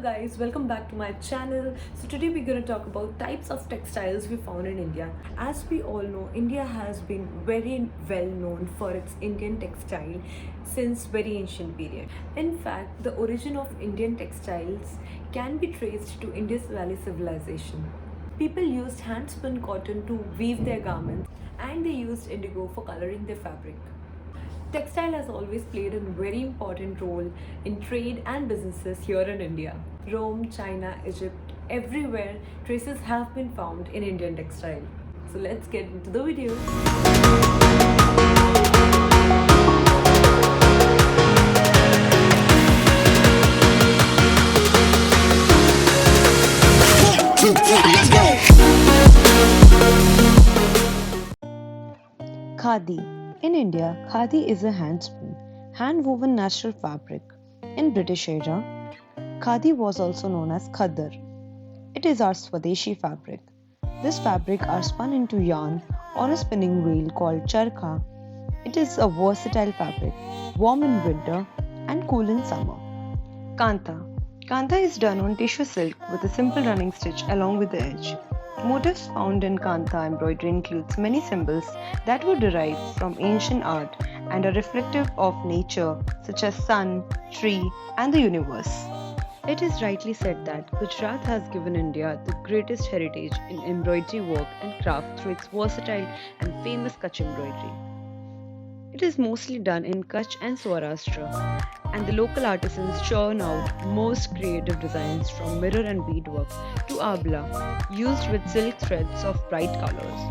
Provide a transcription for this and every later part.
guys, welcome back to my channel. So today we're going to talk about types of textiles we found in India. As we all know, India has been very well known for its Indian textile since very ancient period. In fact, the origin of Indian textiles can be traced to Indus Valley civilization. People used hand-spun cotton to weave their garments, and they used indigo for coloring their fabric. Textile has always played a very important role in trade and businesses here in India. Rome, China, Egypt, everywhere traces have been found in Indian textile. So let's get into the video. Khadi. In India, khadi is a hand-spun, hand-woven natural fabric. In British era, khadi was also known as khadar. It is our Swadeshi fabric. This fabric are spun into yarn on a spinning wheel called charkha. It is a versatile fabric, warm in winter and cool in summer. Kantha. Kantha is done on tissue silk with a simple running stitch along with the edge. Motifs found in Kantha embroidery includes many symbols that were derived from ancient art and are reflective of nature such as sun, tree and the universe. It is rightly said that Gujarat has given India the greatest heritage in embroidery work and craft through its versatile and famous Kutch embroidery. It is mostly done in Kutch and Saurashtra, and the local artisans churn out most creative designs from mirror and beadwork to abla, used with silk threads of bright colors.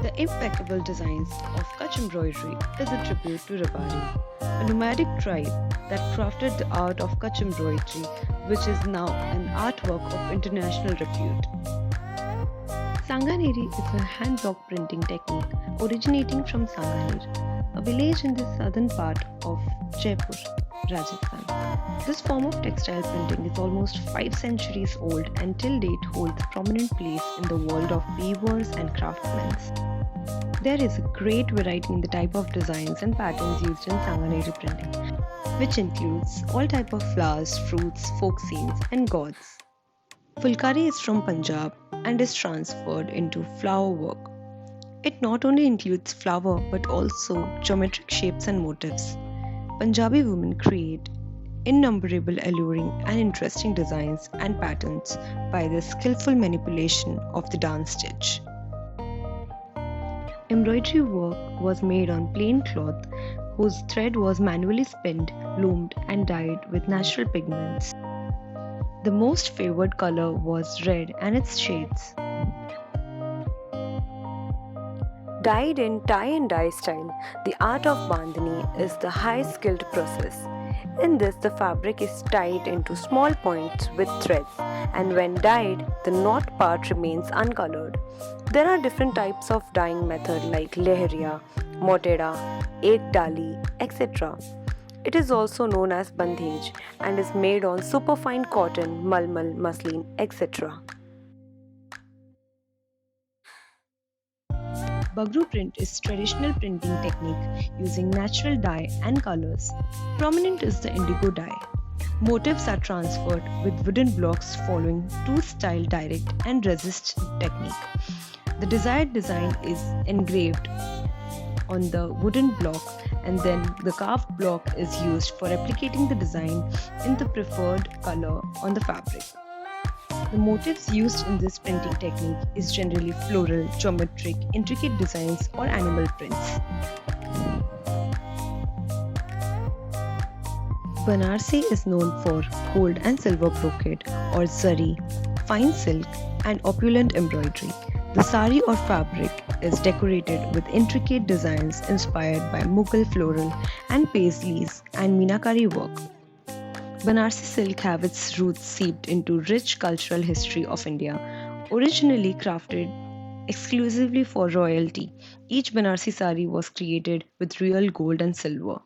The impeccable designs of Kutch embroidery is a tribute to Rabari, a nomadic tribe that crafted the art of Kutch embroidery, which is now an artwork of international repute. Sanganeri is a hand block printing technique originating from Sanganer, a village in the southern part of Jaipur, Rajasthan. This form of textile printing is almost 5 centuries old and till date holds a prominent place in the world of weavers and craftsmen. There is a great variety in the type of designs and patterns used in Sanganeri printing, which includes all type of flowers, fruits, folk scenes and gods. Fulkari is from Punjab and is transferred into flower work. It not only includes flower but also geometric shapes and motifs. Punjabi women create innumerable alluring and interesting designs and patterns by the skillful manipulation of the dance stitch. Embroidery work was made on plain cloth whose thread was manually spinned, loomed and dyed with natural pigments. The most favored color was red and its shades. Dyed in tie and dye style, the art of bandhani is the high-skilled process. In this, the fabric is tied into small points with threads, and when dyed, the knot part remains uncolored. There are different types of dyeing method like lehriya, moteda, ek dali, etc. It is also known as bandhej and is made on superfine cotton, malmal, muslin, etc. Bagru print is traditional printing technique using natural dye and colors. Prominent is the indigo dye. Motifs are transferred with wooden blocks following two-style direct and resist technique. The desired design is engraved on the wooden block and then the carved block is used for replicating the design in the preferred color on the fabric. The motifs used in this printing technique is generally floral, geometric, intricate designs or animal prints. Banarsi is known for gold and silver brocade or zari, fine silk and opulent embroidery. The sari or fabric is decorated with intricate designs inspired by Mughal floral and paisleys and Meenakari work. Banarsi silk have its roots seeped into rich cultural history of India. Originally crafted exclusively for royalty, each Banarsi sari was created with real gold and silver.